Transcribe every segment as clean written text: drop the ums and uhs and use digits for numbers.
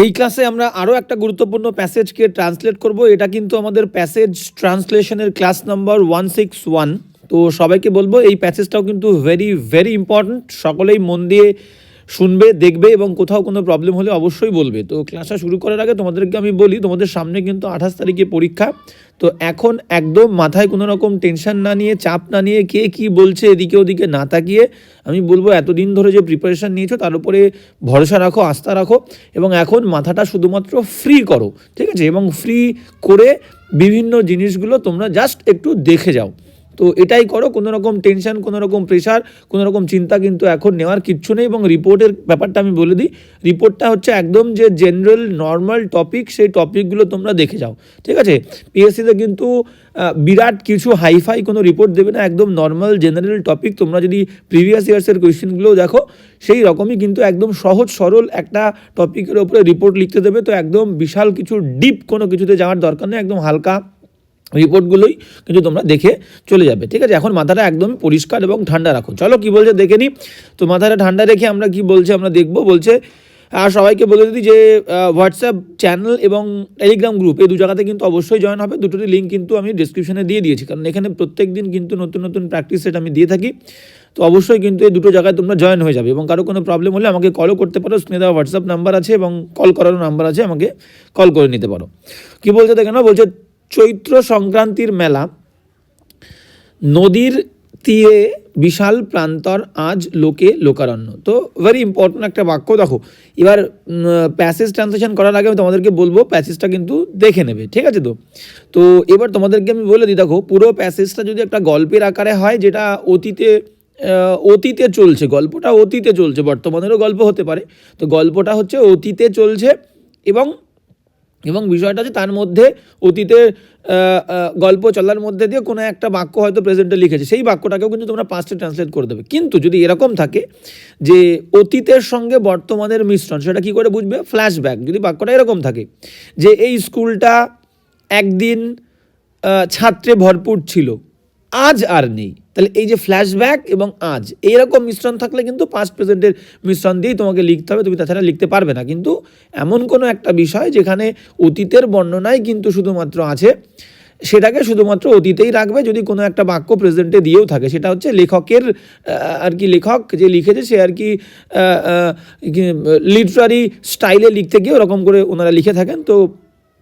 এই ক্লাসে আমরা আরও একটা গুরুত্বপূর্ণ প্যাসেজকে ট্রান্সলেট করব। এটা কিন্তু আমাদের প্যাসেজ ট্রান্সলেশনের ক্লাস নাম্বার 161। তো সবাইকে বলবো এই প্যাসেজটাও কিন্তু ভেরি ভেরি ইম্পর্ট্যান্ট, সকলেই মন দিয়ে শুনবে, দেখবে এবং কোথাও কোনো প্রবলেম হলে অবশ্যই বলবে। তো ক্লাসটা শুরু করার আগে তোমাদেরকে আমি বলি, তোমাদের সামনে কিন্তু 28 তারিখে পরীক্ষা। তো এখন একদম মাথায় কোনো রকম টেনশন না নিয়ে, চাপ না নিয়ে, কে কী বলছে এদিকে ওদিকে না তাকিয়ে, আমি বলবো এতদিন ধরে যে প্রিপারেশান নিয়েছো তার উপরে ভরসা রাখো, আস্থা রাখো এবং এখন মাথাটা শুধুমাত্র ফ্রি করো, ঠিক আছে? এবং ফ্রি করে বিভিন্ন জিনিসগুলো তোমরা জাস্ট একটু দেখে যাও। তো এটাই করো, কোনো রকম টেনশন, কোনো রকম প্রেশার, কোনো রকম চিন্তা কিন্তু এখন নেওয়ার কিচ্ছু নেই। এবং রিপোর্টের ব্যাপারটা আমি বলে দিই, রিপোর্টটা হচ্ছে একদম যে জেনারেল নর্মাল টপিক, সেই টপিকগুলো তোমরা দেখে যাও, ঠিক আছে? পিএসসিতে কিন্তু বিরাট কিছু হাইফাই কোনো রিপোর্ট দেবে না, একদম নর্মাল জেনারেল টপিক। তোমরা যদি প্রিভিয়াস ইয়ার্সের কোয়েশ্চেনগুলোও দেখো, সেই রকমই কিন্তু একদম সহজ সরল একটা টপিকের ওপরে রিপোর্ট লিখতে দেবে। তো একদম বিশাল কিছু ডিপ কোনো কিছুতে যাওয়ার দরকার নেই, একদম হালকা রিপোর্টগুলোই কিন্তু তোমরা দেখে চলে যাবে, ঠিক আছে? এখন মাথাটা একদম পরিষ্কার এবং ঠান্ডা রাখো। চলো কি বলছে দেখে নিই। তো মাথাটা ঠান্ডা রেখে আমরা কি বলছে আমরা দেখবো। বলছে আর সবাইকে বলে দিই যে হোয়াটসঅ্যাপ চ্যানেল এবং টেলিগ্রাম গ্রুপ এই দু জায়গাতে কিন্তু অবশ্যই জয়েন হবে। দুটোরই লিঙ্ক কিন্তু আমি ডিসক্রিপশনে দিয়ে দিয়েছি, কারণ এখানে প্রত্যেক দিন কিন্তু নতুন নতুন প্র্যাকটিস সেট আমি দিয়ে থাকি। তো অবশ্যই কিন্তু এই দুটো জায়গায় তোমরা জয়েন হয়ে যাবে এবং কারো কোনো প্রবলেম হলে আমাকে কলও করতে পারো। স্ক্রিনে দেওয়া হোয়াটসঅ্যাপ নাম্বার আছে এবং কল করারও নাম্বার আছে, আমাকে কল করে নিতে পারো। কি বলছে দেখে না, বলছে চৈত্র সংক্রান্তির মেলা, নদীর তীরে বিশাল প্রান্তর, আজ লোকে লোকারণ্য। তো ভেরি ইম্পর্টেন্ট একটা বাক্য। দেখো এবার প্যাসেজ ট্রান্সলেশন করার আগে আমি তোমাদেরকে বলবো প্যাসেজটা কিন্তু দেখে নেবে, ঠিক আছে? তো এবার তোমাদেরকে আমি বলে দিই, দেখো পুরো প্যাসেজটা যদি একটা গল্পের আকারে হয়, যেটা অতীতে চলছে, গল্পটা অতীতে চলছে, বর্তমানেরও গল্প হতে পারে। তো গল্পটা হচ্ছে অতীতে চলছে এবং বিষয়টা হচ্ছে তার মধ্যে অতীতের গল্প চলার মধ্যে দিয়ে কোনো একটা বাক্য হয়তো প্রেজেন্টে লিখেছে, সেই বাক্যটাকেও কিন্তু তোমরা পাস্টে ট্রান্সলেট করে দেবে। কিন্তু যদি এরকম থাকে যে অতীতের সঙ্গে বর্তমানের মিশ্রণ, সেটা কী করে বুঝবে? ফ্ল্যাশব্যাক। যদি বাক্যটা এরকম থাকে যে এই স্কুলটা একদিন ছাত্রে ভরপুর ছিল, আজ আর নেই, তাহলে এই যে ফ্ল্যাশব্যাক এবং আজ এইরকম মিশ্রণ থাকলে কিন্তু পাস্ট প্রেজেন্টের মিশ্রণ দিয়েই তোমাকে লিখতে হবে, তুমি তাছাড়া লিখতে পারবে না। কিন্তু এমন কোনো একটা বিষয় যেখানে অতীতের বর্ণনাই কিন্তু শুধুমাত্র আছে, সেটাকে শুধুমাত্র অতীতেই রাখবে। যদি কোনো একটা বাক্য প্রেজেন্টে দিয়েও থাকে, সেটা হচ্ছে লেখকের আর কি, লেখক যে লিখেছে সে আর কি লিটারারি স্টাইলে লিখতে গিয়ে ওরকম করে ওনারা লিখে থাকেন, তো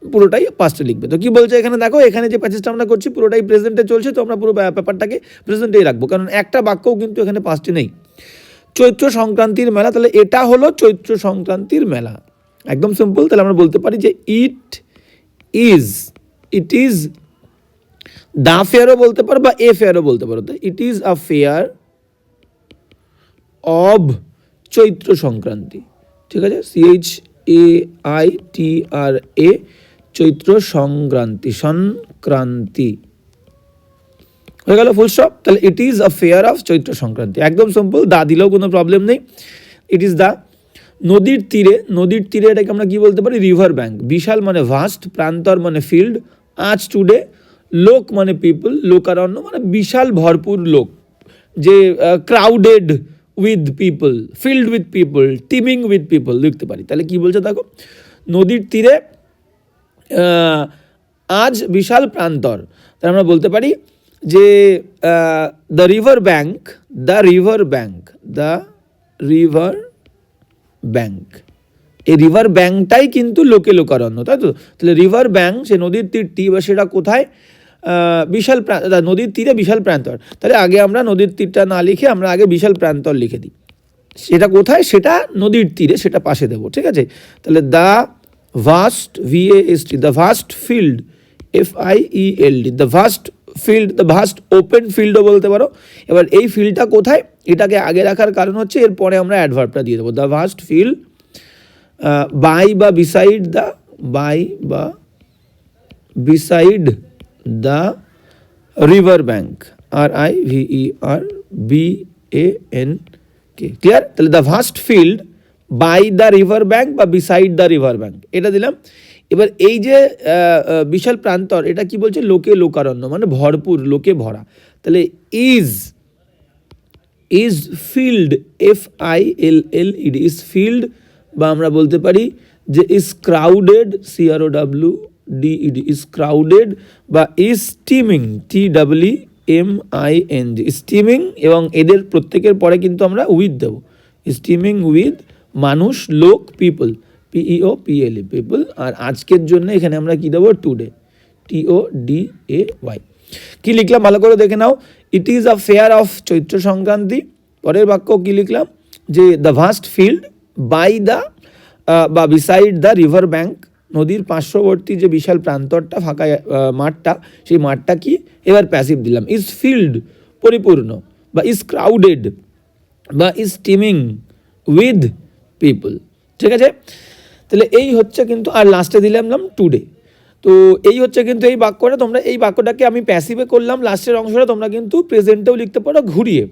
পুরোটাই পাস্টে লিখবে। তো কি বলছে এখানে দেখো, এখানে যে প্যাসেজটা আমরা করছি পুরোটাই প্রেজেন্টে চলছে, তো আমরা পুরো ব্যাপারটাকে প্রেজেন্টেই রাখবো, কারণ একটা বাক্যও কিন্তু এখানে পাস্টে নেই। চৈত্র সংক্রান্তির মেলা, তাহলে এটা হলো চৈত্র সংক্রান্তির মেলা, একদম সিম্পল। তাহলে আমরা বলতে পারি যে ইট ইজ দ্য ফেয়ারও বলতে পারো বা এ ফেয়ারও বলতে পারো। তো it is a fair of Chaitra Sankranti, ঠিক আছে? CHAITRA, চৈত্র সংক্রান্তি হয়ে গেল, ফুল স্টপ। তাহলে it is a fair of Chaitra Sankranti, একদম সিম্পল। দা দিলেও কোনো প্রবলেম নেই, ইট ইজ দা। নদীর তীরে এটাকে আমরা কি বলতে পারি? River bank. বিশাল মানে ভাস্ট, প্রান্তর মানে ফিল্ড, আজ টুডে, লোক মানে পিপল, লোকারণ্য মানে বিশাল ভরপুর লোক, যে crowded with people, filled with people, টিমিং with people লিখতে পারি। তাহলে কি বলছে দেখো, নদীর তীরে আজ বিশাল প্রান্তর, তাহলে আমরা বলতে পারি যে দ্য রিভার ব্যাঙ্ক, এই রিভার ব্যাঙ্কটাই কিন্তু লোকে লোকারণ্য, তাই তো? তাহলে রিভার ব্যাঙ্ক, সে নদীর তীরটি, বা সেটা কোথায়? বিশাল নদীর তীরে বিশাল প্রান্তর। তাহলে আগে আমরা নদীর তীরটা না লিখে আমরা আগে বিশাল প্রান্তর লিখে দিই। সেটা কোথায়? সেটা নদীর তীরে, সেটা পাশে দেবো, ঠিক আছে? তাহলে the vast, VAST, the vast field, FIELD, the vast field, the vast open ফিল্ডও বলতে পারো। এবার এই ফিল্ডটা কোথায়, এটাকে আগে রাখার কারণ হচ্ছে এরপরে আমরা অ্যাডভার্বটা দিয়ে দেবো। দ্য ভাস্ট ফিল্ড বাই বা beside the river bank, RIVERBANK, clear? তাহলে the vast field by the river bank বা বিসাইড দ্য রিভার ব্যাঙ্ক, এটা দিলাম। এবার এই যে বিশাল প্রান্তর, এটা কি বলছে? লোকে লোকারণ্য মানে ভরপুর, লোকে ভরা। তাহলে is field, FILLED, is field, বা আমরা বলতে পারি যে is crowded, CROWDED, is crowded, বা ইজ স্টিমিং, TEEMING, স্টিমিং, এবং এদের প্রত্যেকের পরে কিন্তু আমরা উইথ দেবো, স্টিমিং উইথ মানুষ, লোক, পিপল, PEOPLE, পিপল। আর আজকের জন্য এখানে আমরা কি দেবো, টুডে, TODAY। কি লিখলাম ভালো করে দেখে নাও, it is a fair of Chaitra Sankranti. পরের বাক্য কি লিখলাম, যে the vast field by the বা বিসাইড দ্য রিভার ব্যাঙ্ক, নদীর পার্শ্ববর্তী যে বিশাল প্রান্তরটা, ফাঁকা মাঠটা, সেই মাঠটা কি, এবার প্যাসিভ দিলাম, ইজ ফিল্ড পরিপূর্ণ, বা ইজ ক্রাউডেড, বা ইজ স্টিমিং উইথ পিপল। ঠিক আছে, তাহলে এই হচ্ছে কিন্তু, আর লাস্টে দিলাম টুডে। তো এই হচ্ছে কিন্তু এই বাক্যটা, তোমরা এই বাক্যটাকে আমি প্যাসিভে করলাম, লাস্টের অংশটা তোমরা কিন্তু প্রেজেন্টেও লিখতে পারো ঘুরিয়ে,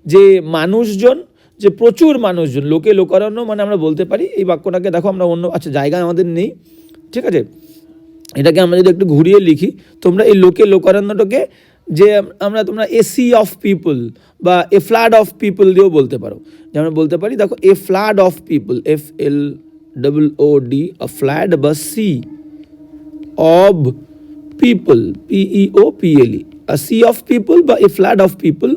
যে মানুষজন, যে প্রচুর মানুষজন, লোকে লোকারণ্য, মানে আমরা বলতে পারি এই বাক্যটাকে, দেখো আমরা অন্য জায়গায় আমাদের নেই, ঠিক আছে, এটাকে আমরা যদি একটু ঘুরিয়ে লিখি, তোমরা এই লোকে লোকারণ্যটাকে যে তোমরা এ সি অফ পিপল বা এ ফ্লাড অফ পিপল দিয়েও বলতে পারো। যেমন বলতে পারি, দেখো a flood of people, FLOOD, a flood, বা sea of people, PEOPLE, a sea of people বা এ ফ্লাড অফ পিপল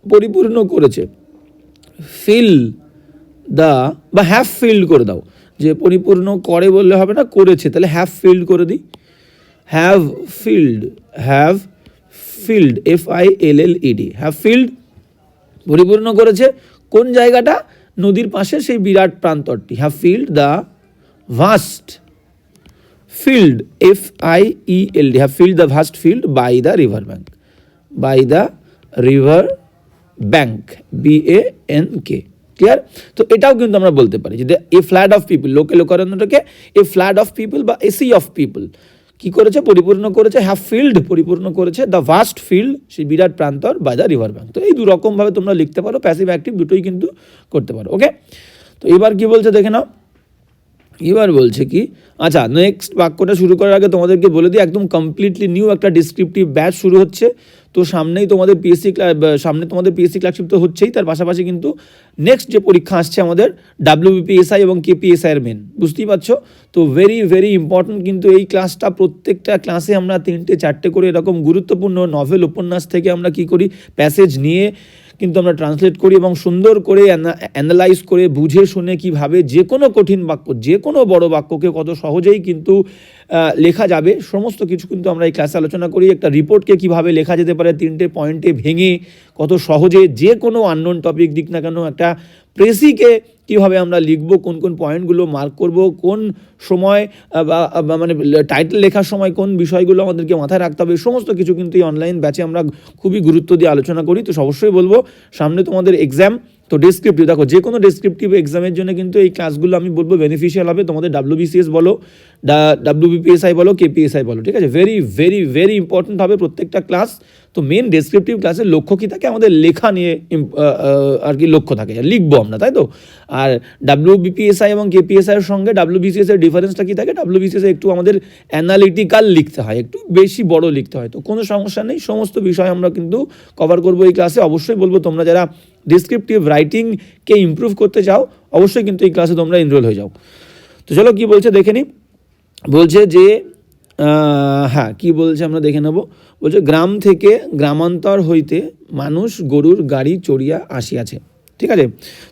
পরিপূর্ণ করেছে। ফিল দ্য, বা হ্যাভ ফিল্ড করে দাও, যে পরিপূর্ণ করে বললে হবে না, করেছে, তাহলে হ্যাভ ফিল্ড করে দিই, have filled, FILLED, have filled পরিপূর্ণ করেছে কোন জায়গাটা, নদীর পাশে সেই বিরাট প্রান্তরটি, have filled the vast field, FIELD, have filled the vast field by the river bank, by the river bank, BANK। Clear? তো এটাও কিন্তু আমরা বলতে পারি যে এ ফ্ল্যাড অফ পিপল, লোকে লোকারণ্যটাকে এ ফ্ল্যাড অফ পিপল বা এ সি অফ পিপল কি করেছে, পরিপূর্ণ করেছে, হ্যাভ ফিল্ড পরিপূর্ণ করেছে, দ্য ভাস্ট ফিল্ড সেই বিরাট প্রান্তর, বাই দ্য রিভার ব্যাঙ্ক। তো এই দু রকমভাবে তোমরা লিখতে পারো, প্যাসিভ অ্যাক্টিভ দুটোই কিন্তু করতে পারো। ওকে, তো এবার কি বলছে দেখে নাও, এবার বলছে কি, আচ্ছা নেক্সট বাক্যটা শুরু করার আগে তোমাদেরকে বলে দিই, একদম কমপ্লিটলি নিউ একটা ডিসক্রিপটিভ ব্যাচ শুরু হচ্ছে। তো সামনেই তোমাদের পিএসসি ক্লাসশিপ তো হচ্ছেই, তার পাশাপাশি কিন্তু নেক্সট যে পরীক্ষা আসছে আমাদের WBPSI এবং KPSI এর মেন, বুঝতেই পারছো। তো ভেরি ভেরি ইম্পর্টেন্ট কিন্তু এই ক্লাসটা, প্রত্যেকটা ক্লাসে আমরা 3টে 4টে করে এরকম গুরুত্বপূর্ণ নভেল উপন্যাস থেকে আমরা কি করি, প্যাসেজ নিয়ে কিন্তু আমরা ট্রান্সলেট করি এবং সুন্দর করে অ্যানালাইজ করে বুঝে শুনে কিভাবে যে কোনো কঠিন বাক্য, যে কোনো বড় বাক্যকে কত সহজেই কিন্তু লেখা যাবে, সমস্ত কিছু কিন্তু আমরা এই ক্লাসে আলোচনা করি। একটা রিপোর্টকে কিভাবে লেখা যেতে পারে 3টে পয়েন্টে ভেঙে, কত সহজে যে কোনো আননোন টপিক দিক না কেন, একটা প্রেসিকে কীভাবে আমরা লিখবো, কোন কোন পয়েন্টগুলো মার্ক করব, কোন সময় বা মানে টাইটেল লেখার সময় কোন বিষয়গুলো আমাদেরকে মাথায় রাখতে হবে, সমস্ত কিছু কিন্তু এই অনলাইন ব্যাচে আমরা খুবই গুরুত্ব দিয়ে আলোচনা করি। তো অবশ্যই বলবো, সামনে তোমাদের এক্সাম, তো ডেসক্রিপটিভ, দেখো যে কোনো ডেসক্রিপটিভ এক্সামের জন্য কিন্তু এই ক্লাসগুলো আমি বলবো বেনিফিশিয়াল হবে, তোমাদের WBCS বলো, WBPSI বলো, KPSI বলো, ঠিক আছে, ভেরি ভেরি ভেরি ইম্পর্টেন্ট হবে প্রত্যেকটা ক্লাস। তো মেন ডেসক্রিপটিভ ক্লাসের লক্ষ্য কী থাকে, আমাদের লেখা নিয়ে আর কি লক্ষ্য থাকে, লিখবো আমরা, তাই তো। আর WBPSI এবং KPSI এর সঙ্গে WBCS এর ডিফারেন্সটা কী থাকে, WBCS একটু আমাদের অ্যানালিটিক্যাল লিখতে হয়, একটু বেশি বড় লিখতে হয়। তো কোনো সমস্যা নেই, সমস্ত বিষয় আমরা কিন্তু কভার করবো এই ক্লাসে। অবশ্যই বলবো, তোমরা যারা ডিসক্রিপটিভ রাইটিংকে ইমপ্রুভ করতে চাও, অবশ্যই কিন্তু এই ক্লাসে তোমরা এনরোল হয়ে যাও। তো চলো কি বলছে দেখে নিই, বলছে যে হ্যাঁ কি বলছে আমরা দেখে নেব। বলছে গ্রাম থেকে গ্রামান্তর হইতে মানুষ গরুর গাড়ি চড়িয়া আসিয়াছে, ঠিক আছে।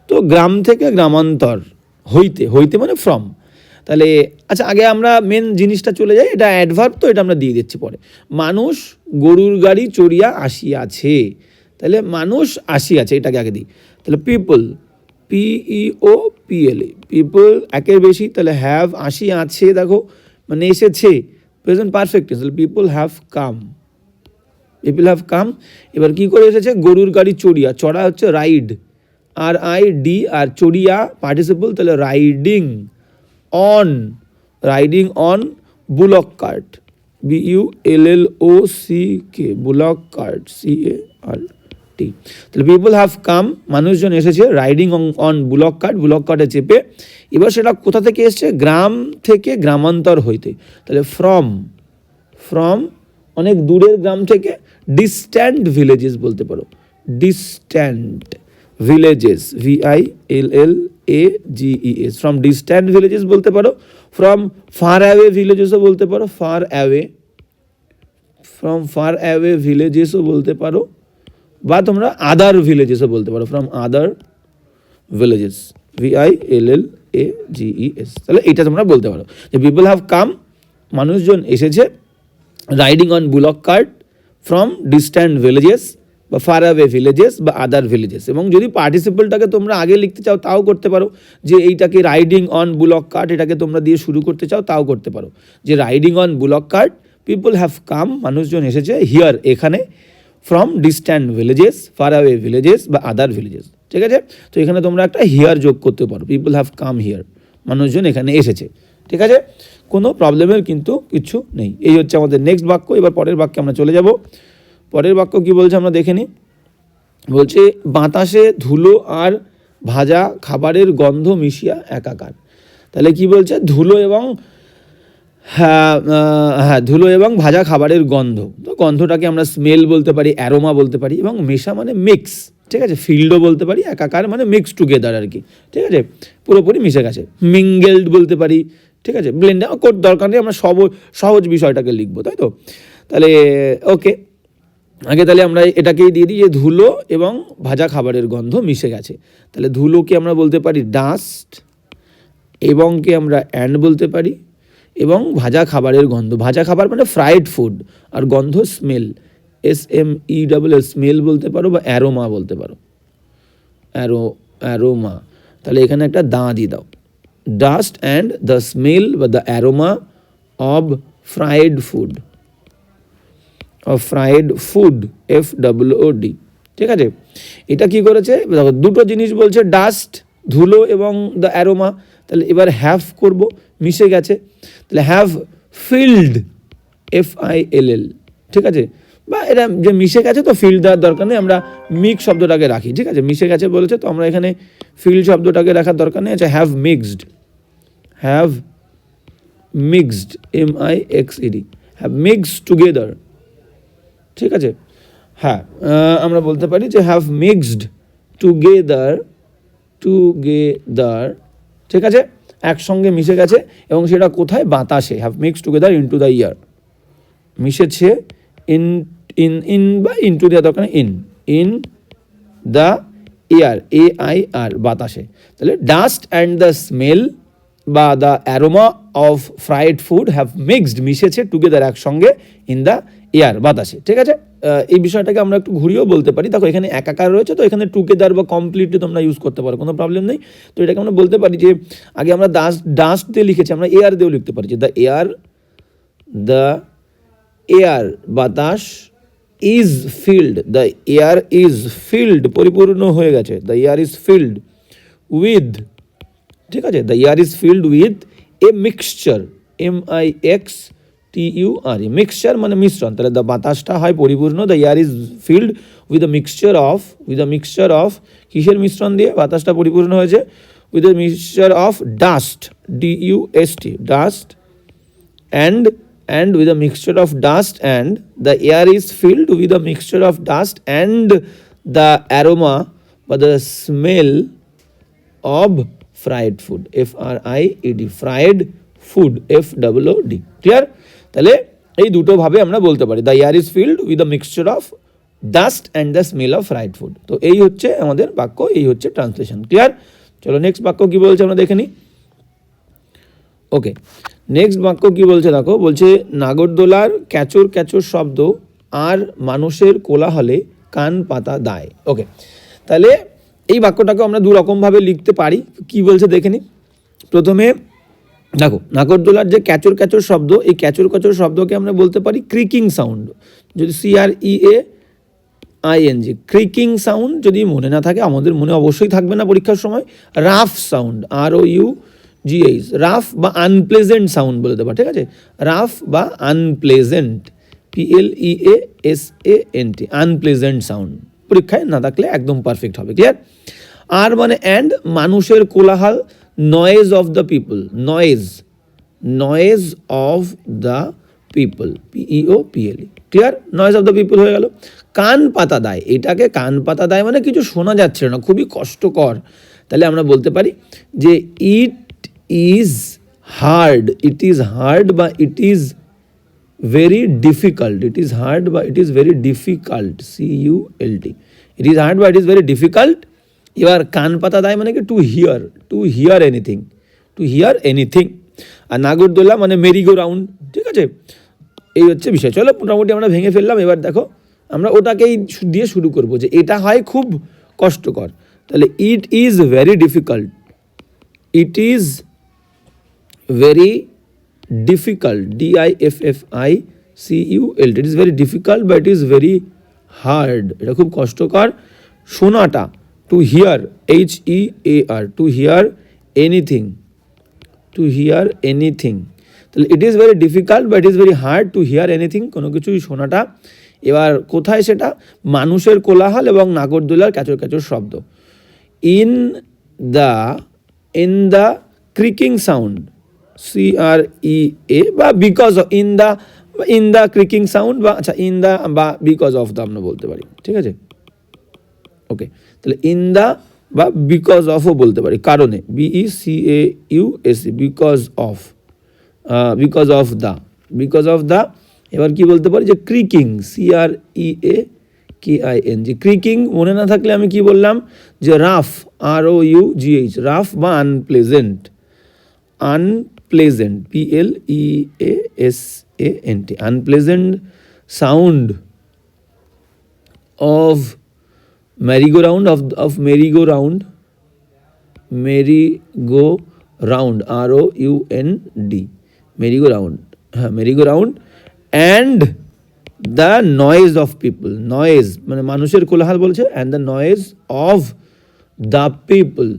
তো গ্রাম থেকে গ্রামান্তর হইতে, হইতে মানে ফ্রম, তাহলে আচ্ছা আগে আমরা মেন জিনিসটা চলে যাই, এটা অ্যাডভার্ব, তো এটা আমরা দিয়ে দিচ্ছি পরে। মানুষ গরুর গাড়ি চড়িয়া আসিয়াছে, তাহলে মানুষ আসিয়াছে, এটাকে আগে দিই। তাহলে পিপল, PEOPLE, পিপল একের বেশি, তাহলে হ্যাভ, আসিয়াছে দেখো মানে এসেছে, প্রেজেন্ট পারফেক্ট, তাহলে people have come, people have come. এবার কি করে এসেছে, গরুর গাড়ি চড়িয়া, চড়া হচ্ছে রাইড, RID, আর চড়িয়া পার্টিসিপল, তাহলে riding on, riding on bullock cart, BULLOCK, bullock cart, CART। তাহলে পিপল হ্যাভ কাম, মানুষজন এসেছে, riding on bullock cart, bullock কার্টে চেপে। এবার সেটা কোথা থেকে এসছে, গ্রাম থেকে গ্রামান্তর হইতে, তাহলে ফ্রম, ফ্রম অনেক দূরের গ্রাম থেকে, ডিস্ট্যান্ট ভিলেজেস বলতে পারো, distant villages, VILLAGES, from distant villages বলতে পারো, ফ্রম ফার অ্যাওয়ে ভিলেজেসও বলতে পারো, far away, from far away ভিলেজেসও বলতে পারো, বা তোমরা আদার ভিলেজেসও বলতে পারো, ফ্রম আদার ভিলেজেস, VILLAGES। তাহলে এটা তোমরা বলতে পারো যে পিপল হ্যাভ কাম, মানুষজন এসেছে, riding on bullock cart from distant villages বা ফার অ্যাওয়ে ভিলেজেস বা আদার ভিলেজেস। এবং যদি পার্টিসিপলটাকে তোমরা আগে লিখতে চাও তাও করতে পারো, যে এইটাকে রাইডিং অন বুলক কার্ট এটাকে তোমরা দিয়ে শুরু করতে চাও তাও করতে পারো, যে riding on bullock cart, people have come, মানুষজন এসেছে, হিয়ার এখানে, from distant villages, far away villages বা আদার ভিলেজেস। ঠিক আছে, তো এখানে তোমরা একটা হিয়ার যোগ করতে পারো, পিপল হ্যাভ কাম হিয়ার, মানুষজন এখানে এসেছে। ঠিক আছে, কোনো প্রবলেমের কিন্তু কিছু নেই। এই হচ্ছে আমাদের নেক্সট বাক্য। এবার পরের বাক্যে আমরা চলে যাব। পরের বাক্য কি বলছে আমরা দেখে নিই। বলছে বাতাসে ধুলো আর ভাজা খাবারের গন্ধ মিশিয়া একাকার। তাহলে কি বলছে, ধুলো এবং ধুলো এবং ভাজা খাবারের গন্ধ, তো গন্ধটাকে আমরা স্মেল বলতে পারি, অ্যারোমা বলতে পারি, এবং মেশা মানে মিক্স। ঠিক আছে, ফিল্ডও বলতে পারি, একাকার মানে মিক্স টুগেদার আর কি। ঠিক আছে, পুরোপুরি মিশে গেছে। মিঙ্গেলড বলতে পারি। ঠিক আছে, ব্লেন্ড দরকার নেই, আমরা সহজ বিষয়টাকে লিখবো, তাই তো। তাহলে ওকে, আগে তাহলে আমরা এটাকেই দিয়ে দিই যে ধুলো এবং ভাজা খাবারের গন্ধ মিশে গেছে। তাহলে ধুলোকে আমরা বলতে পারি ডাস্ট, এবং কে আমরা অ্যান্ড বলতে পারি, এবং ভাজা খাবারের গন্ধ, ভাজা খাবার মানে ফ্রাইড ফুড, আর গন্ধ স্মেল, SMEL, স্মেল বলতে পারো বা অ্যারোমা বলতে পারো, অ্যারোমা। তাহলে এখানে একটা দাঁ দিয়ে দাও, ডাস্ট অ্যান্ড দ্য স্মেল বা the aroma of fried food, FOOD। ঠিক আছে, এটা কি করেছে, দুটো জিনিস বলছে, ডাস্ট ধুলো এবং দ্য অ্যারোমা। তাহলে এবার হ্যাভ করব, মিশে গেছে, তাহলে হ্যাভ ফিল্ড, FILL। ঠিক আছে, বা এটা যে মিশে গেছে তো ফিল্ড দেওয়ার দরকার নেই, আমরা মিক্স শব্দটাকে রাখি। ঠিক আছে, মিশে গেছে বলেছে তো আমরা এখানে ফিল্ড শব্দটাকে রাখার দরকার নেই। আচ্ছা, have mixed, MIXED, have mixed together. ঠিক আছে, হ্যাঁ, আমরা বলতে পারি যে হ্যাভ মিক্সড টুগেদার। ঠিক আছে, একসঙ্গে মিশে গেছে, এবং সেটা কোথায়, বাতাসে। Have mixed together into the year, মিশেছে ইন বা ইনটু দেওয়া দরকার, ইন দ্য এয়ার, AIR, বাতাসে। তাহলে ডাস্ট অ্যান্ড দ্য স্মেল বা the aroma of fried food have mixed, মিশেছে, টুগেদার, একসঙ্গে, ইন দ্য এয়ার, বাতাসে। ঠিক আছে, এই বিষয়টাকে আমরা একটু ঘুরিয়েও বলতে পারি। দেখো এখানে একাকার রয়েছে, তো এখানে টুগেদার বা কমপ্লিটলি তোমরা ইউজ করতে পারো, কোনো প্রবলেম নেই। তো এটাকে আমরা বলতে পারি যে আগে আমরা ডাস্ট দিয়ে লিখেছি, আমরা এয়ার দিয়েও লিখতে পারি, যে দ্য এয়ার, বাতাস, is field, the air is field, পরিপূর্ণ হয়ে গেছে, the air is filled with. ঠিক আছে, the air is filled with a mixture, MIXTURE, mixture মানে মিশ্রণ। তাহলে দ্য বাতাসটা হয় পরিপূর্ণ, the air is filled with a mixture of, কিসের মিশ্রণ দিয়ে বাতাসটা পরিপূর্ণ হয়েছে, with a mixture of dust, DUST, dust, and with a mixture of dust, and the air is filled with a mixture of dust and the aroma বা the smell of fried food, FRIED, fried food, FOOD। Clear? তাহলে এই দুটো ভাবে আমরা বলতে পারি, the air is filled with a mixture of dust and the smell of fried food। তো এই হচ্ছে আমাদের বাক্য, এই হচ্ছে ট্রান্সলেশন। ক্লিয়ার? চলো নেক্সট বাক্য কি বলছে আমরা দেখে নিই। ওকে, নেক্সট বাক্য কি বলছে দেখো, বলছে নাগরদোলার ক্যাচর ক্যাচর শব্দ আর মানুষের কোলাহলে কান পাতা দায়। ওকে, তাহলে এই বাক্যটাকে আমরা দু রকমভাবে লিখতে পারি। কি বলছে দেখে নিই। প্রথমে দেখো, নাগরদোলার যে ক্যাচর ক্যাচর শব্দ, এই ক্যাচর ক্যাচর শব্দকে আমরা বলতে পারি ক্রিকিং সাউন্ড। যদি CREAING, ক্রিকিং সাউন্ড যদি মনে না থাকে, আমাদের মনে অবশ্যই থাকবে না পরীক্ষার সময়। রাফ সাউন্ড, ROUGH, রাফ বা আনপ্লেজেন্ট সাউন্ড বলতে পারে। ঠিক আছে, রাফ বা আনপ্লেজেন্ট, PLEASANT, আনপ্লেজেন্ট সাউন্ড। পরীক্ষায় না থাকলে একদম পারফেক্ট হবে। ক্লিয়ার? আর মানে অ্যান্ড, মানুষের কোলাহল, noise of the people, noise of the people, PEOPLE, clear? Noise of the people হয়ে গেল। কান পাতা দেয়, এটাকে কান পাতা দেয় মানে কিছু শোনা যাচ্ছে না, খুবই কষ্টকর। তাহলে আমরা বলতে পারি যে it is hard, it is hard বা it is very difficult, it is hard বা it is very difficult, CULT, it is hard বা ইট ইজ ভেরি ডিফিকাল্ট। এবার কান পাতা দেয় মানে কি to hear anything, to hear anything. আর নাগরদোলা মানে মেরিগো রাউন্ড, ঠিক আছে? এই হচ্ছে বিষয়। চলো মোটামুটি আমরা ভেঙে ফেললাম। এবার দেখো আমরা ওটাকেই দিয়ে শুরু করব যে এটা হয় খুব কষ্টকর। তাহলে it is very difficult, it is very difficult, DIFFICULT, it is very difficult বা ইট ইজ ভেরি হার্ড, এটা খুব কষ্টকর। শোনাটা to hear, HEAR, to hear anything, to hear anything. তাহলে ইট ইজ ভেরি ডিফিকাল্ট বা it is very hard to hear anything, কোনো কিছুই শোনাটা। এবার কোথায় সেটা? মানুষের কোলাহল এবং নাগরদোলার ক্যাচর ক্যাচর শব্দ। In the creaking sound, CREA বা because of, in the creaking sound বা আচ্ছা ইন দ্য বা বিকজ অফ দ্য আমরা বলতে পারি, ঠিক আছে? ওকে, তাহলে ইন দ্য বা বিকজ অফও বলতে পারি, কারণে, BECAUSE, because of, because of the, because of the. এবার কি বলতে পারি যে ক্রিকিং, CREAKING, ক্রিকিং মনে না থাকলে আমি কি বললাম যে রাফ, ROUGH, রাফ বা unpleasant, unpleasant, PLEASANT, unpleasant sound of merry-go-round, of merry-go-round, merry-go-round, ROUND, merry-go-round, হ্যাঁ merry-go-round, and the noise of people, noise মানে মানুষের কোলাহল বলছে, and the noise of the people,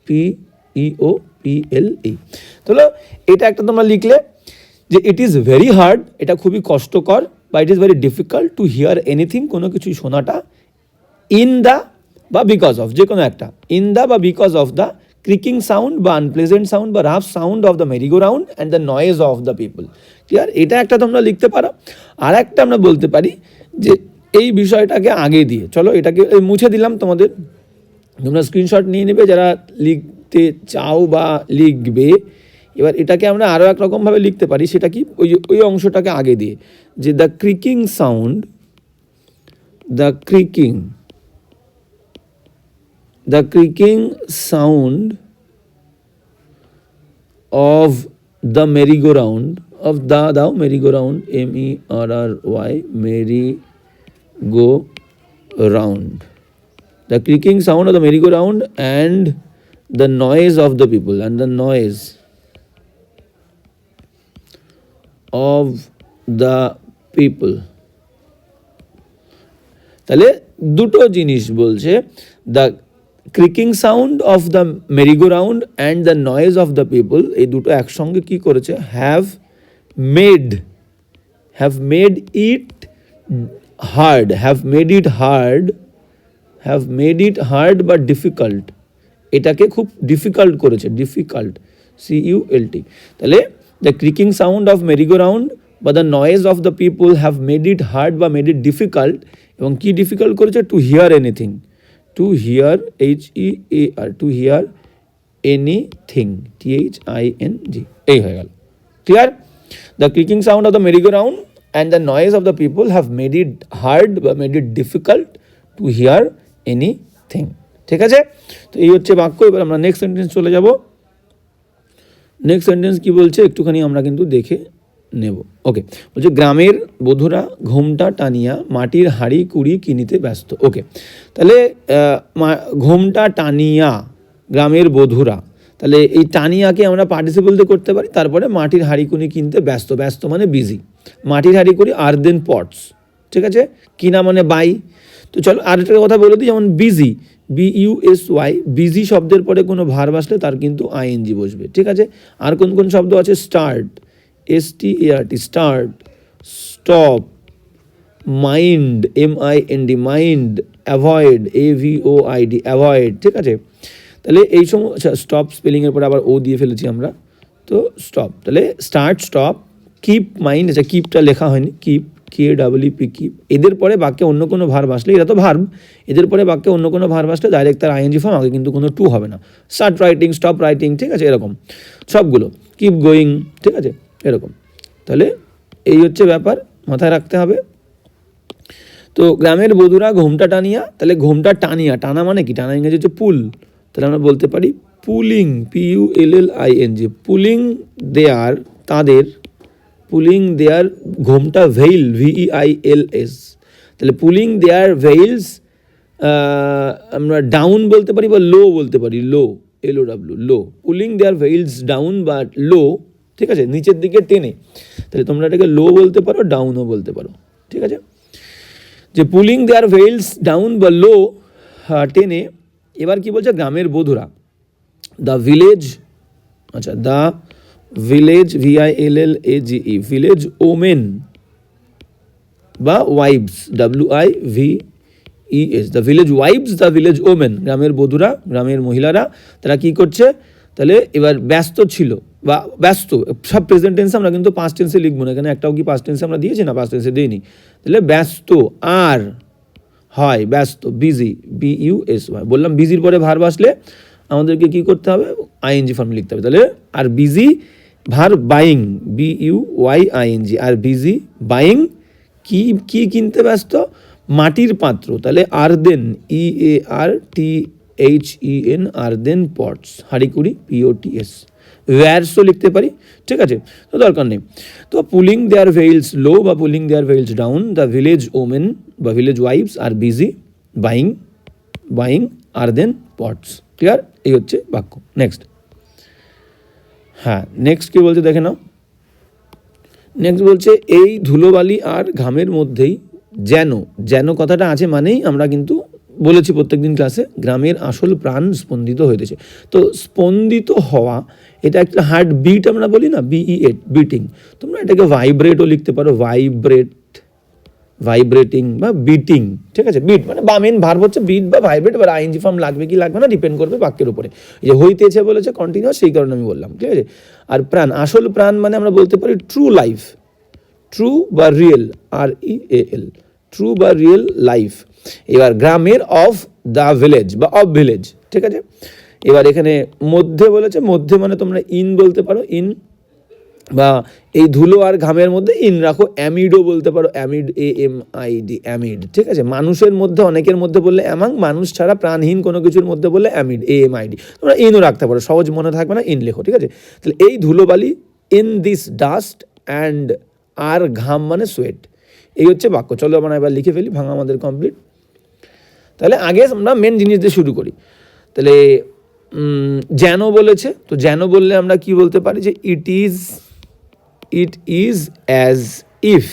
PEOPLE। তাহলে এটা একটা তোমরা লিখলে যে ইট ইজ ভেরি হার্ড, এটা খুবই কষ্টকর, বা it is very difficult to hear anything, কোনো কিছুই শোনাটা। ইন দ্য বা বিকজ অফ, যে কোনো একটা, ইন দ্য বা because of the creaking sound বা আনপ্লেজেন্ট সাউন্ড বা rough sound of the merry go round and the noise of the people. Clear? এটা একটা তোমরা লিখতে পারো। আর একটা আমরা বলতে পারি যে এই বিষয়টাকে আগে দিয়ে, চলো এটাকে মুছে দিলাম তোমাদের, তোমরা স্ক্রিনশট নিয়ে নেবে যারা লিখতে চাও বা লিখবে। এবার এটাকে আমরা আরও একরকমভাবে লিখতে পারি, সেটা কি, ওই অংশটাকে আগে দিয়ে, যে the creaking sound, the creaking sound of the merry-go-round, of the merry-go-round, MERRY, merry-go-round, the creaking sound of the merry-go-round and the noise of the people, and the noise of the people। তাহলে দুটো জিনিস বলছে, the creaking sound of the merry go round and the noise of the people, এই দুটো একসঙ্গে কী করেছে, have made it hard, have made it hard বা ডিফিকাল্ট, এটাকে খুব ডিফিকাল্ট করেছে, ডিফিকাল্ট, CULT। তাহলে the creaking sound of merry go round বা the noise of the people have made it hard বা মেড ইট ডিফিকাল্ট, এবং কি ডিফিকাল্ট করেছে, to hear anything, to hear, HEAR, to hear anything, THING, এই হয়ে গেল। Clear? The creaking sound of the merry go round and the noise of the people have made it hard বা made it difficult to hear anything. ঠিক আছে? তো এই হচ্ছে বাক্য। এবার আমরা নেক্সট সেন্টেন্স চলে যাব। নেক্সট সেন্টেন্স কি বলছে একটুখানি আমরা কিন্তু দেখে নেব। ওকে, বলছে গ্রামের বধূরা ঘোমটা টানিয়া মাটির হাঁড়ি কুড়ি কিনিতে ব্যস্ত। ওকে, তাহলে ঘোমটা টানিয়া, গ্রামের বধূরা, তাহলে এই টানিয়াকে আমরা পার্টিসিপেলতে করতে পারি, তারপরে মাটির হাঁড়ি কুড়ি কিনতে ব্যস্ত, ব্যস্ত মানে বিজি, মাটির হাঁড়ি কুড়ি আর্দেন পটস, ঠিক আছে, কিনা মানে বাই। তো চলো আরেকটা কথা বলে দিই, যেমন বিজি, BUSY, বিজি শব্দের পরে কোনো ভার্ব আসলে তার কিন্তু ING বসবে, ঠিক আছে। আর কোন কোন শব্দ আছে, start, START, start, stop, mind, MIND, mind, avoid, AVOID, avoid, ঠিক আছে। তাহলে এই সময় স্টপ স্পেলিংয়ের পরে আবার ও দিয়ে ফেলেছি আমরা, তো স্টপ, তাহলে স্টার্ট, স্টপ, কিপ, মাইন্ড, আচ্ছা কিপটা লেখা হয়নি, কিপ, KEEP, এদের পরে বাক্যে অন্য কোনো ভার্ব আসলে, এরা তো ভার্ব, এদের পরে বাক্যে অন্য কোনো ভার্ব আসলে ডাইরেক্ট তার আইএনজি ফর্ম, আগে কিন্তু কোনো টু হবে না। স্টার্ট রাইটিং, স্টপ রাইটিং, ঠিক আছে, এরকম সবগুলো, কিপ গোয়িং, ঠিক আছে, এরকম। তাহলে এই হচ্ছে ব্যাপার, মাথায় রাখতে হবে। তো গ্রামের বধূরা ঘোমটা টানিয়া, তাহলে ঘোমটা টানিয়া, টানা মানে কি, টানা ইংরেজি হচ্ছে পুল, তাহলে আমরা বলতে পারি পুলিং, PULLING, পুলিং দেয়ার, তাদের, পুলিং দেয়ার ঘোমটা ভেইল, VEILS, তাহলে পুলিং দেয়ার ভেইলস আমরা ডাউন বলতে পারি বা লো বলতে পারি, লো, LOW, low, pulling their veils down বা লো, ঠিক আছে, নিচের দিকে টেনে, তাহলে তোমরা এটাকে লো বলতে পারো, ডাউনও বলতে পারো, ঠিক আছে, যে পুলিং দেয়ার ভেইলস ডাউন বা লো, টেনে। এবার কি বলছে, গ্রামের বধূরা, দ্য ভিলেজ, আচ্ছা, the village, VILLAGE, village women বা wives, WIVES, the village wives, the village women, গ্রামের বধূরা, গ্রামের মহিলারা, তারা কি করছে, তাহলে এবার ব্যস্ত ছিল বা ব্যস্ত, সব প্রেজেন্ট টেন্সে আমরা কিন্তু পাস্ট টেন্সে লিখবো না, এখানে একটাও কি পাস্ট টেন্সে আমরা দিয়েছি না, পাস্ট টেন্সে দিইনি, তাহলে ব্যস্ত আর হয় ব্যস্ত, বিজি, BUSY, বললাম বিজির পরে ভার্ব আসলে আমাদেরকে কি করতে হবে, আইএনজি ফর্ম লিখতে হবে, তাহলে আর বিজি ভার্ব বাইং, BUYING, আর বিজি বাইং কি, কি কিনতে ব্যস্ত, মাটির পাত্র, তাহলে আর্দেন, EARTHEN, আর্দেন পটস, হাঁড়িকুড়ি, POTS, ওয়্যারসও লিখতে পারি, ঠিক আছে, তো দরকার নেই। তো পুলিং দেয়ার ভেইলস লো বা pulling their veils down, the village women বা village wives are busy buying earthen pots, clear, এই হচ্ছে বাক্য। নেক্সট, হ্যাঁ, নেক্সট কি বলছে দেখে নাও। নেক্সট বলছে, এই ধুলোবালি আর ঘামের মধ্যেই যেন, যেন কথাটা আছে মানেই আমরা কিন্তু বলেছি প্রত্যেকদিন ক্লাসে, গ্রামের আসল প্রাণ স্পন্দিত হইতেছে। তো স্পন্দিত হওয়া, এটা একটা হার্ট বিট আমরা বলি না, BEAT, বিটিং, তোমরা এটাকে ভাইব্রেটও লিখতে পারো, ভাইব্রেটিং বা বিটিং, ঠিক আছে, বিট মানে বা মেন ভার্ব হচ্ছে বিট বা ভাইব্রেট, এবার আইএনজি ফর্ম লাগবে কি লাগবে না ডিপেন্ড করবে বাক্যের উপরে, এই যে হইতেছে বলেছে কন্টিনিউয়াস, সেই কারণে আমি বললাম, ঠিক আছে। আর প্রাণ, আসল প্রাণ মানে আমরা বলতে পারি ট্রু লাইফ, ট্রু বা রিয়েল, REAL, ট্রু বা রিয়েল লাইফ। এবার গ্রামের অফ দ্য ভিলেজ বা অফ ভিলেজ, ঠিক আছে। এবার এখানে মধ্যে বলেছে, মধ্যে মানে তোমরা ইন বলতে পারো, ইন, বা এই ধুলো আর ঘামের মধ্যে ইন রাখো, অ্যামিডও বলতে পারো, অ্যামিড, AMID, অ্যামিড, ঠিক আছে। মানুষের মধ্যে, অনেকের মধ্যে বললে অ্যামাং, মানুষ ছাড়া প্রাণহীন কোনো কিছুর মধ্যে বললে অ্যামিড, AMID, তোমরা ইনও রাখতে পারো, সহজ মনে থাকবে না, ইন লেখো, ঠিক আছে। তাহলে এই ধুলোবালি, ইন দিস ডাস্ট অ্যান্ড, আর ঘাম মানে সোয়েট, এই হচ্ছে বাক্য। চলো আমরা এবার লিখে ফেলি, ভাঙা আমাদের কমপ্লিট। তাহলে আগে আমরা মেন জিনিস দিয়ে শুরু করি। তাহলে যেন বলেছে, তো যেন বললে আমরা কি বলতে পারি, যে it is as if,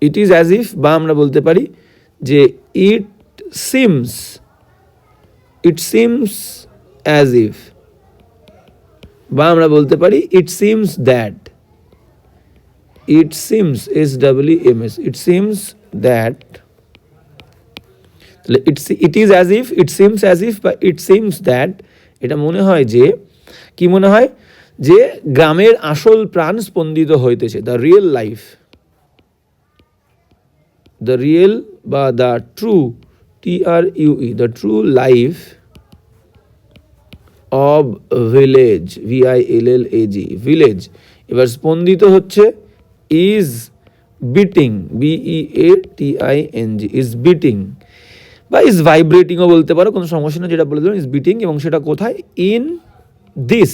it is as if, বা আমরা বলতে পারি যে ইট সিমস অ্যাজ ইফ, বা আমরা বলতে পারি it seems that, it seems, SWMS, it seems that, তাহলে it is as if, it seems as if বা ইট সিমস দ্যাট, এটা মনে হয় যে, কি মনে হয়, যে গ্রামের আসল প্রাণ স্পন্দিত হইতেছে, the real life, the real বা the true, TRUE, the true life of village, VILLAG, village. এবার স্পন্দিত হচ্ছে, is beating, BEATING, is beating, বা ইজ ভাইব্রেটিংও বলতে পারো, কোনো সমস্যা নেই, যেটা বলে দিলাম ইজ বিটিং, এবং সেটা কোথায়, ইন দিস,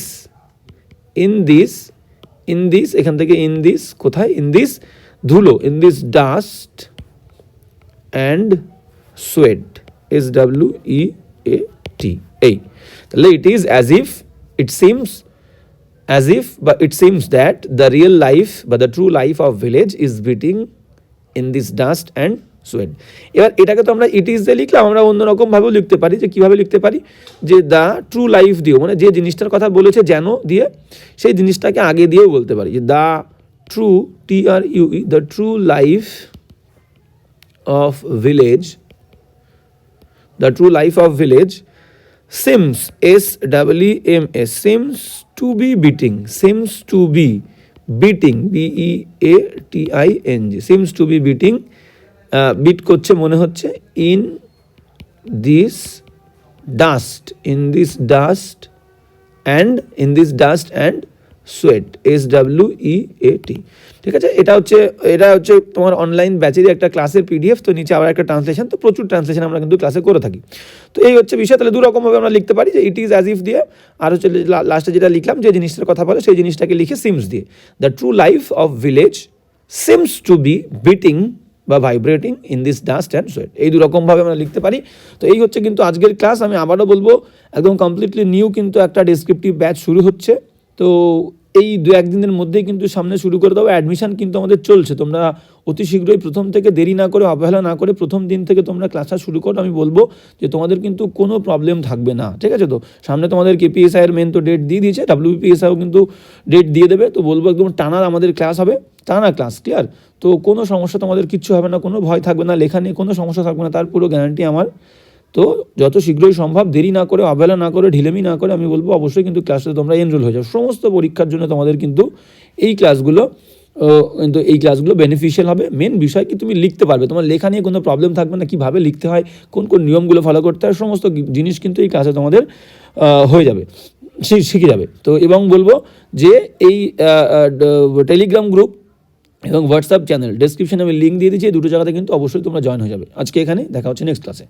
এখান থেকে ইন দিস, কোথায়, ইন দিস ধুলো, in this dust and sweat, SWEAT, এই। তাহলে it is as if, it seems as if বা it seems that the real life বা the true life of village is beating in this dust and sweat. এবার এটাকে তো আমরা it is দিয়ে লিখলাম, আমরা অন্যরকমভাবেও লিখতে পারি, যে কীভাবে লিখতে পারি, যে দ্য ট্রু লাইফ দিয়েও, মানে যে জিনিসটার কথা বলেছে যেন দিয়ে, সেই জিনিসটাকে আগে দিয়েও বলতে পারি, যে the true, TRUE, the true life of village, the true life of village seems, SWMS, seems to be beating, seems to be beating, BEATING, seems to be beating, beat করছে মনে হচ্ছে, in this dust, in this dust and sweat, SWEAT। ঠিক আছে, এটা হচ্ছে তোমার online ব্যাচেরই একটা ক্লাসের PDF, তো নিচে আবার একটা ট্রান্সলেশন, তো প্রচুর ট্রান্সলেশন আমরা কিন্তু ক্লাসে করে থাকি। তো এই হচ্ছে বিষয়। তাহলে দুরকমভাবে আমরা লিখতে পারি, যে ইট ইজ অ্যাজ ইফ দিয়ে, আর হচ্ছে লাস্টে যেটা লিখলাম যে জিনিসটার কথা বলে সেই জিনিসটাকে লিখে সিমস দিয়ে। The true life of village seems to be beating বা vibrating in this dust and sweat, এই দুরকমভাবে আমরা লিখতে পারি। তো এই হচ্ছে কিন্তু আজকের ক্লাস। আমি আবারও বলবো, একদম কমপ্লিটলি নিউ কিন্তু একটা ডেসক্রিপটিভ ব্যাচ শুরু হচ্ছে। তো এই 2-1 দিনের মধ্যেই কিন্তু সামনে শুরু করে দেবো। অ্যাডমিশন কিন্তু আমাদের চলছে, তোমরা অতি শীঘ্রই প্রথম থেকে দেরি না করে, অবহেলা না করে প্রথম দিন থেকে তোমরা ক্লাসটা শুরু করো। আমি বলবো যে তোমাদের কিন্তু কোনো প্রবলেম থাকবে না, ঠিক আছে? তো সামনে তোমাদের KPSI এর মেন তো ডেট দিয়ে দিয়েছে, WBPSIও কিন্তু ডেট দিয়ে দেবে। তো বলবো একদম টানা আমাদের ক্লাস হবে, টানা ক্লাস, ক্লিয়ার? তো কোনো সমস্যা তোমাদের কিচ্ছু হবে না, কোনো ভয় থাকবে না, লেখা নিয়ে কোনো সমস্যা থাকবে না, তার পুরো গ্যারান্টি আমার। তো যত শীঘ্রই সম্ভব, দেরি না করে, অবহেলা না করে, ঢিলেমি না করে আমি বলবো অবশ্যই কিন্তু ক্লাসে তোমরা এনরোল হয়ে যাও। সমস্ত পরীক্ষার জন্য তোমাদের কিন্তু এই ক্লাসগুলো বেনিফিশিয়াল হবে। মেন বিষয় কি, তুমি লিখতে পারবে, তোমার লেখা নিয়ে কোনো প্রবলেম থাকবে না, কীভাবে লিখতে হয়, কোন কোন নিয়মগুলো ফলো করতে হয়, সমস্ত জিনিস কিন্তু এই ক্লাসে তোমাদের হয়ে যাবে, শিখে যাবে। তো এবং বলবো যে এই টেলিগ্রাম গ্রুপ এবং হোয়াটসঅ্যাপ চ্যানেল ডেসক্রিপশনে আমি লিঙ্ক দিয়ে দিচ্ছি, এই দুটো জায়গাতে কিন্তু অবশ্যই তোমরা জয়েন হয়ে যাবে। আজকে এখানে দেখা হচ্ছে নেক্সট ক্লাসে।